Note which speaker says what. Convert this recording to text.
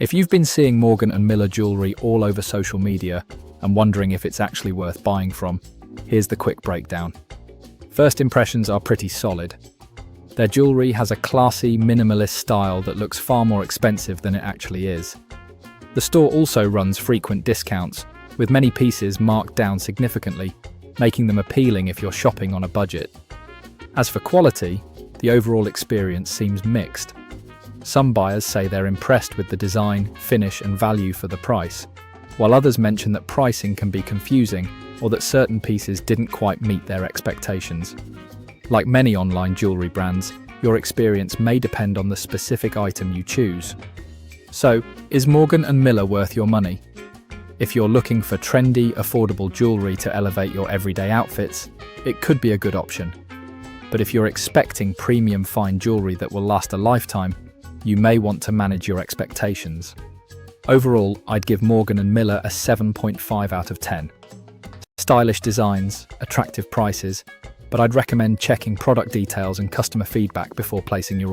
Speaker 1: If you've been seeing Morgan & Miller jewelry all over social media and wondering if it's actually worth buying from, here's the quick breakdown. First impressions are pretty solid. Their jewelry has a classy, minimalist style that looks far more expensive than it actually is. The store also runs frequent discounts, with many pieces marked down significantly, making them appealing if you're shopping on a budget. As for quality, the overall experience seems mixed. Some buyers say they're impressed with the design, finish and value for the price, while others mention that pricing can be confusing or that certain pieces didn't quite meet their expectations. Like many online jewelry brands, your experience may depend on the specific item you choose. So, is Morgan & Miller worth your money? If you're looking for trendy, affordable jewelry to elevate your everyday outfits, it could be a good option. But if you're expecting premium fine jewelry that will last a lifetime, you may want to manage your expectations. Overall, I'd give Morgan & Miller a 7.5 out of 10. Stylish designs, attractive prices, but I'd recommend checking product details and customer feedback before placing your order.